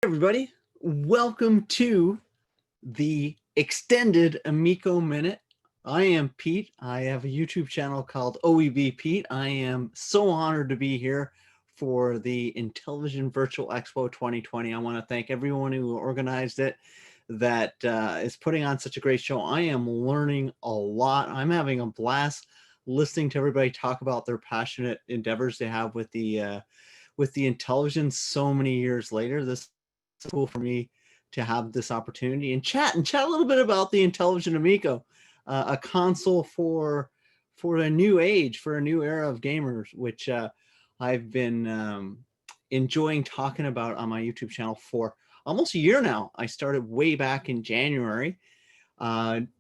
Everybody, welcome to the extended Amico Minute. I am Pete. I have a YouTube channel called OEB Pete. I am so honored to be here for the Intellivision Virtual Expo 2020. I want to thank everyone who organized it, that is putting on such a great show. I am learning a lot. I'm having a blast listening to everybody talk about their passionate endeavors they have with the Intellivision so many years later. This cool for me to have this opportunity and chat a little bit about the Intellivision Amico, a console for a new age, for a new era of gamers, which I've been enjoying talking about on my YouTube channel for almost a year now. I started way back in January,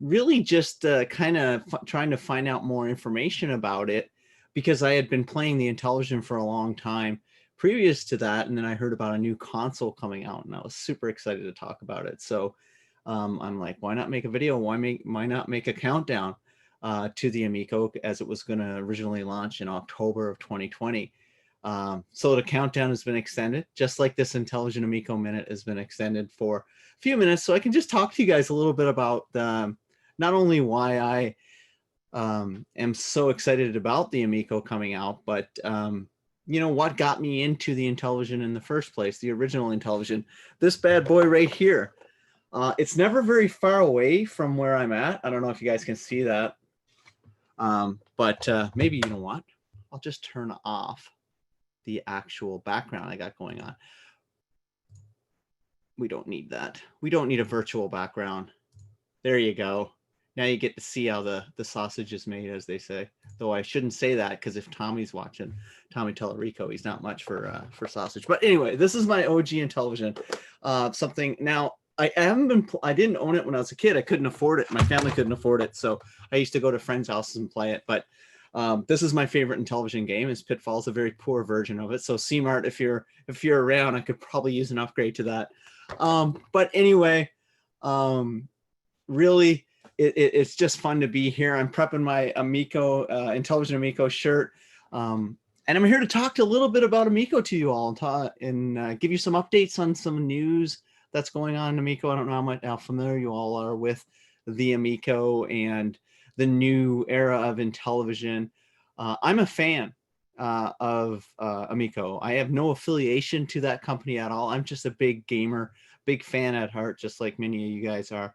really just kind of trying to find out more information about it, because I had been playing the Intellivision for a long time previous to that, and then I heard about a new console coming out, and I was super excited to talk about it. So I'm like, why not make a video? Why not make a countdown to the Amico, as it was going to originally launch in October of 2020. So the countdown has been extended, just like this Intellivision Amico Minute has been extended for a few minutes, so I can just talk to you guys a little bit about not only why I am so excited about the Amico coming out, but you know, what got me into the Intellivision in the first place, the original Intellivision, this bad boy right here. It's never very far away from where I'm at. I don't know if you guys can see that, but maybe, you know what, I'll just turn off the actual background I got going on. We don't need that. We don't need a virtual background. There you go. Now you get to see how the sausage is made, as they say. Though I shouldn't say that, because if Tommy's watching, Tommy Tellerico, he's not much for sausage. But anyway, this is my OG Intellivision. Something now, I didn't own it when I was a kid. I couldn't afford it. My family couldn't afford it, so I used to go to friends' houses and play it. But this is my favorite Intellivision game. Is Pitfall's a very poor version of it. So CMart, if you're around, I could probably use an upgrade to that. But anyway, really, it's just fun to be here. I'm prepping my Amico, Intellivision Amico shirt. And I'm here to talk a little bit about Amico to you all, and give you some updates on some news that's going on in Amico. I don't know how familiar you all are with the Amico and the new era of Intellivision. I'm a fan of Amico. I have no affiliation to that company at all. I'm just a big gamer, big fan at heart, just like many of you guys are.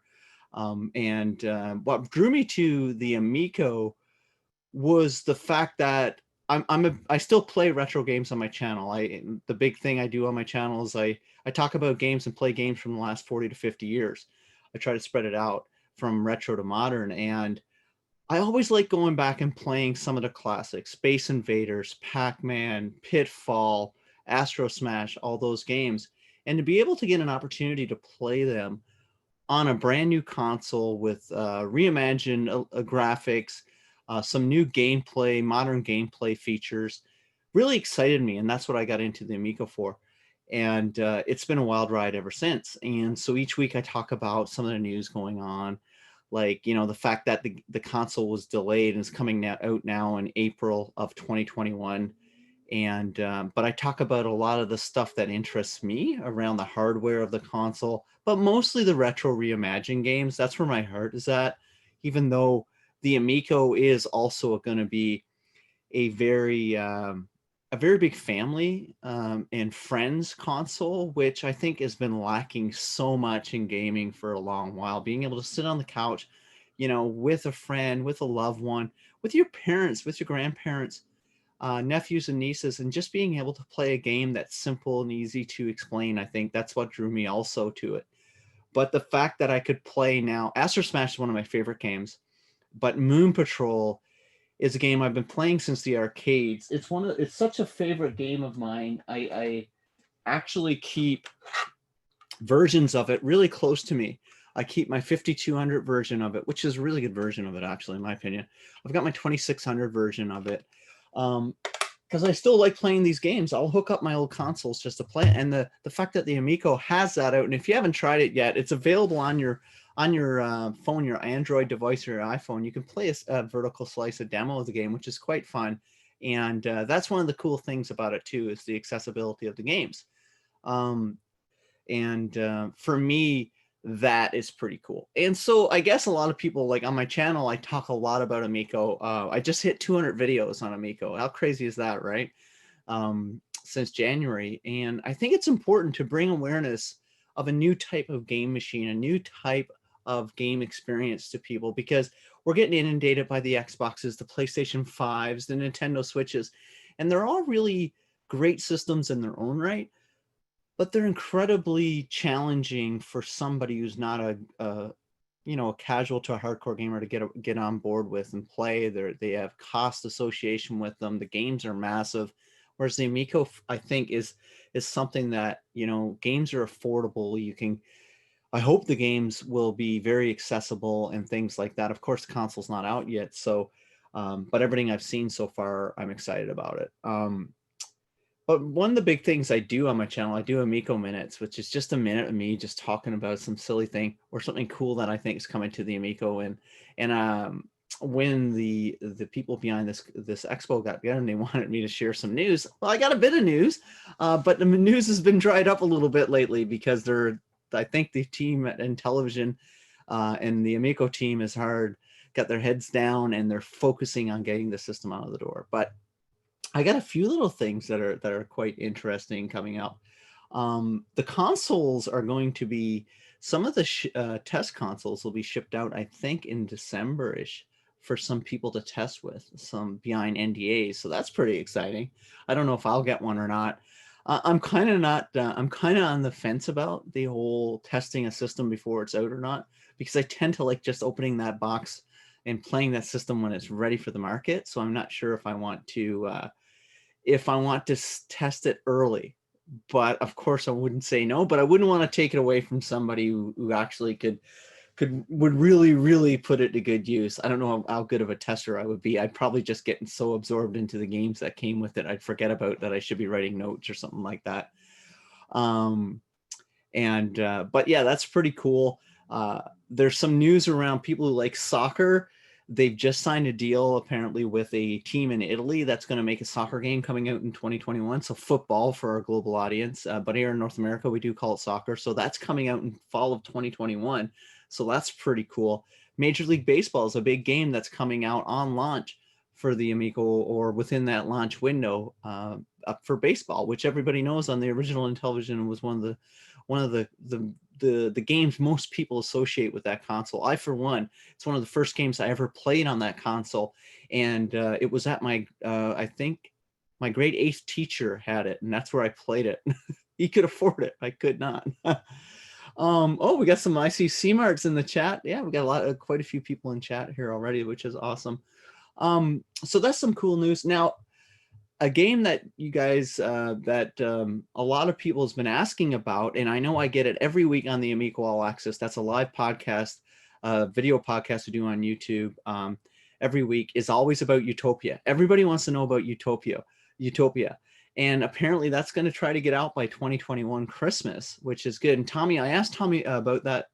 What drew me to the Amico was the fact that I still play retro games on my channel. The big thing I do on my channel is I talk about games and play games from the last 40 to 50 years. I try to spread it out from retro to modern, and I always like going back and playing some of the classics: Space Invaders, Pac-Man, Pitfall, Astro Smash, all those games. And to be able to get an opportunity to play them on a brand new console with reimagined graphics, some new gameplay, modern gameplay features, really excited me. And that's what I got into the Amico for. And it's been a wild ride ever since. And so each week I talk about some of the news going on, like, you know, the fact that the console was delayed and is coming out now in April of 2021. And but I talk about a lot of the stuff that interests me around the hardware of the console, but mostly the retro reimagined games. That's where my heart is at, even though the Amico is also going to be a very big family and friends console, which I think has been lacking so much in gaming for a long while. Being able to sit on the couch, you know, with a friend, with a loved one, with your parents, with your grandparents, nephews and nieces, and just being able to play a game that's simple and easy to explain. I think that's what drew me also to it. But the fact that I could play now, Astro Smash is one of my favorite games, but Moon Patrol is a game I've been playing since the arcades. It's such a favorite game of mine. I actually keep versions of it really close to me. I keep my 5200 version of it, which is a really good version of it, actually, in my opinion. I've got my 2600 version of it, because I still like playing these games. I'll hook up my old consoles just to play it. And the fact that the Amico has that out, and if you haven't tried it yet, it's available on your phone, your Android device or your iPhone. You can play a vertical slice, a demo of the game, which is quite fun. And that's one of the cool things about it too, is the accessibility of the games. And for me, that is pretty cool. And so I guess a lot of people, like on my channel, I talk a lot about Amico. I just hit 200 videos on Amico. How crazy is that, right? Since January. And I think it's important to bring awareness of a new type of game machine, a new type of game experience to people, because we're getting inundated by the Xboxes, the PlayStation 5s, the Nintendo Switches, and they're all really great systems in their own right, but they're incredibly challenging for somebody who's not a you know, a casual to a hardcore gamer to get on board with and play. They have cost association with them. The games are massive, whereas the Amico, I think, is something that, you know, games are affordable. You can, I hope the games will be very accessible and things like that. Of course, the console's not out yet, so but everything I've seen so far, I'm excited about it. But one of the big things I do on my channel, I do Amico Minutes, which is just a minute of me just talking about some silly thing or something cool that I think is coming to the Amico. And when the people behind this expo got together and they wanted me to share some news, well, I got a bit of news, but the news has been dried up a little bit lately because I think the team at Intellivision and the Amico team is got their heads down and they're focusing on getting the system out of the door. But I got a few little things that are quite interesting coming up. The consoles are going to be, some of the test consoles will be shipped out, I think, in December-ish for some people to test with, some behind NDAs. So that's pretty exciting. I don't know if I'll get one or not. I'm kind of not, I'm kind of on the fence about the whole testing a system before it's out or not, because I tend to like just opening that box and playing that system when it's ready for the market. So I'm not sure if I want to test it early. But of course I wouldn't say no, but I wouldn't want to take it away from somebody who actually would really put it to good use. I don't know how good of a tester I would be. I'd probably just get so absorbed into the games that came with it, I'd forget about that I should be writing notes or something like that. But yeah, that's pretty cool. There's some news around people who like soccer. They've just signed a deal apparently with a team in Italy that's going to make a soccer game coming out in 2021. So football for our global audience, but here in North America, we do call it soccer. So that's coming out in fall of 2021. So that's pretty cool. Major League Baseball is a big game that's coming out on launch for the Amico, or within that launch window for baseball, which everybody knows on the original Intellivision was one of the games most people associate with that console. I, for one, it's one of the first games I ever played on that console, and it was at my I think my grade 8th teacher had it, and that's where I played it. He could afford it, I could not. Oh, we got some ICC marks in the chat. Yeah, we got quite a few people in chat here already, which is awesome. So that's some cool news. Now, a game that you guys, a lot of people has been asking about, and I know I get it every week on the Amico All Access. That's a live podcast, video podcast we do on YouTube every week, is always about Utopia. Everybody wants to know about Utopia. And apparently that's going to try to get out by 2021 Christmas, which is good. And Tommy, I asked Tommy about that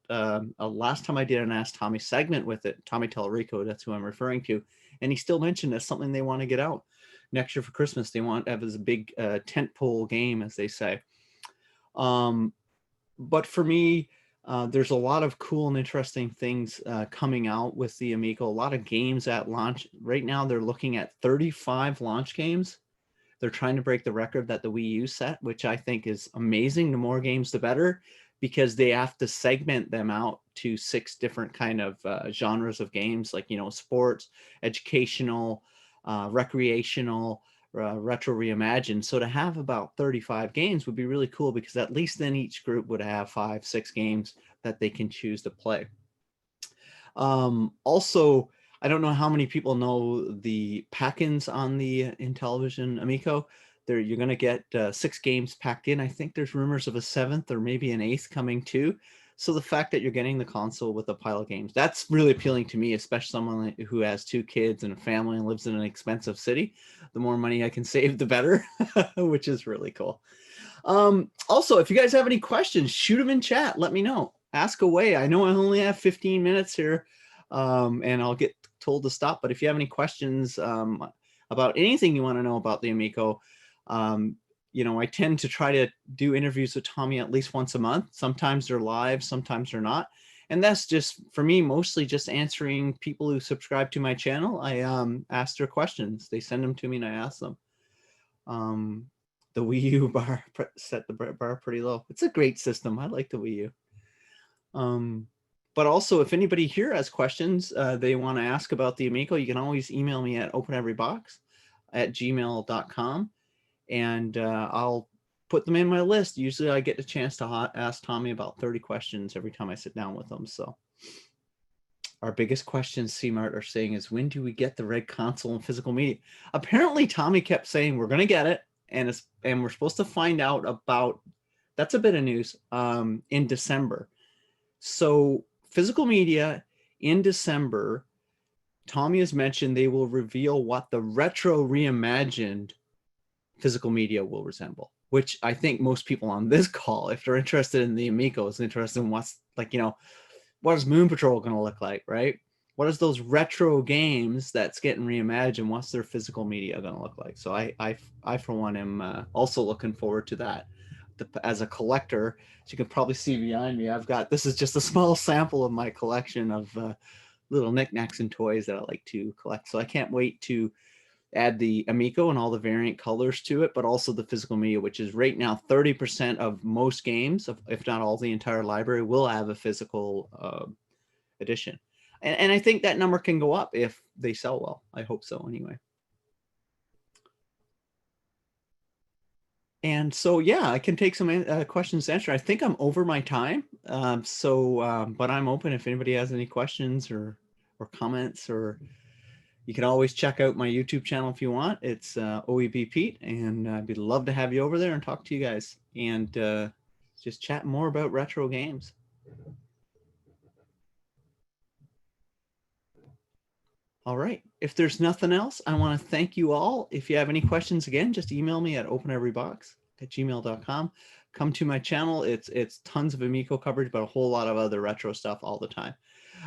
last time I did an Ask Tommy segment with it. Tommy Tellerico, that's who I'm referring to. And he still mentioned that's something they want to get out next year for Christmas. They want to have as a big tentpole game, as they say. But for me, there's a lot of cool and interesting things coming out with the Amico. A lot of games at launch. Right now, they're looking at 35 launch games. They're trying to break the record that the Wii U set, which I think is amazing. The more games, the better, because they have to segment them out to 6 different kind of genres of games, like, you know, sports, educational, recreational, retro reimagined. So to have about 35 games would be really cool, because at least then each group would have 5-6 games that they can choose to play. Also, I don't know how many people know the pack-ins on the Intellivision Amico. You're going to get 6 games packed in. I think there's rumors of a 7th or maybe an 8th coming too. So the fact that you're getting the console with a pile of games, that's really appealing to me, especially someone who has 2 kids and a family and lives in an expensive city. The more money I can save, the better, which is really cool. Also, if you guys have any questions, shoot them in chat. Let me know. Ask away. I know I only have 15 minutes here, and I'll get told to stop. But if you have any questions about anything you want to know about the Amico, you know, I tend to try to do interviews with Tommy at least once a month. Sometimes they're live, sometimes they're not. And that's just, for me, mostly just answering people who subscribe to my channel. I ask their questions. They send them to me and I ask them. The Wii U bar set the bar pretty low. It's a great system. I like the Wii U. But also, if anybody here has questions they want to ask about the Amico, you can always email me at openeverybox@gmail.com, and I'll put them in my list. Usually I get the chance to ask Tommy about 30 questions every time I sit down with him. So our biggest question, CMart are saying, is when do we get the red console and physical media? Apparently Tommy kept saying we're going to get it, and we're supposed to find out about, that's a bit of news, in December. So physical media in December, Tommy has mentioned they will reveal what the retro reimagined physical media will resemble, which I think most people on this call, if they're interested in the Amico, is interested in what's, like, you know, what is Moon Patrol going to look like, right? What is those retro games that's getting reimagined? What's their physical media going to look like? So I for one am also looking forward to that. As a collector, as you can probably see behind me, I've got, this is just a small sample of my collection of little knickknacks and toys that I like to collect. So I can't wait to add the Amico and all the variant colors to it, but also the physical media, which is right now 30% of most games, if not all the entire library, will have a physical edition. And I think that number can go up if they sell well. I hope so anyway. And so, yeah, I can take some questions to answer. I think I'm over my time. But I'm open if anybody has any questions or comments, or you can always check out my YouTube channel if you want. It's OEB Pete, and I'd love to have you over there and talk to you guys and just chat more about retro games. All right. If there's nothing else, I want to thank you all. If you have any questions, again, just email me at openeverybox@gmail.com. Come to my channel. It's tons of Amico coverage, but a whole lot of other retro stuff all the time.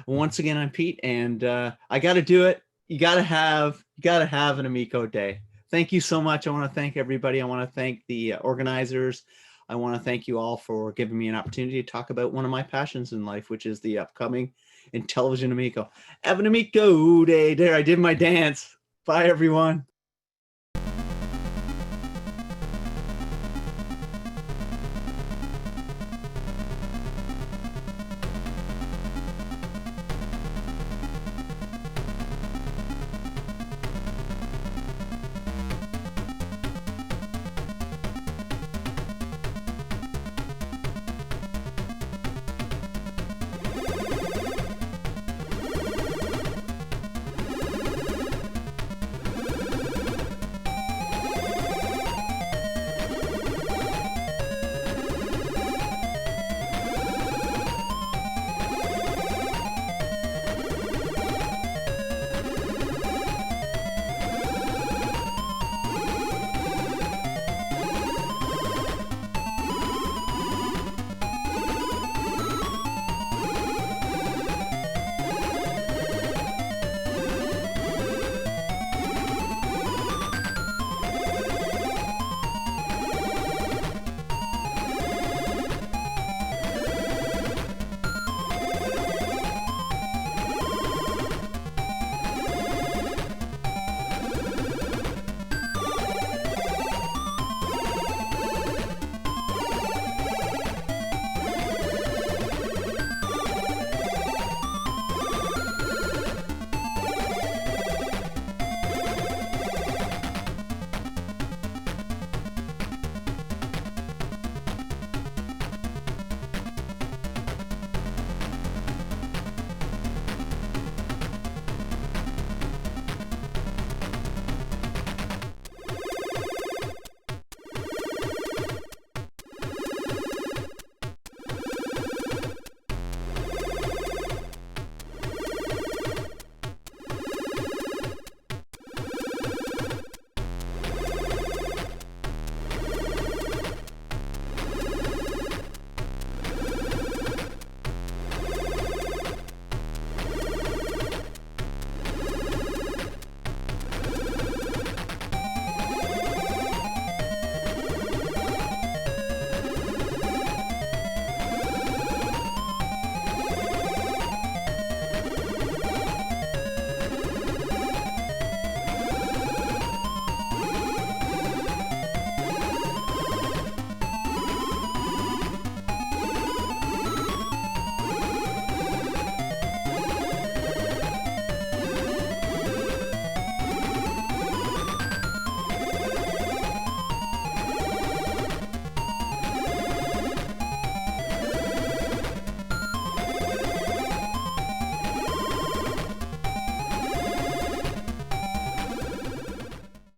Once again, I'm Pete, and I got to do it. You got to have an Amico day. Thank you so much. I want to thank everybody. I want to thank the organizers. I want to thank you all for giving me an opportunity to talk about one of my passions in life, which is the upcoming Intellivision Amico. Have an Amico day. There, I did my dance. Bye, everyone.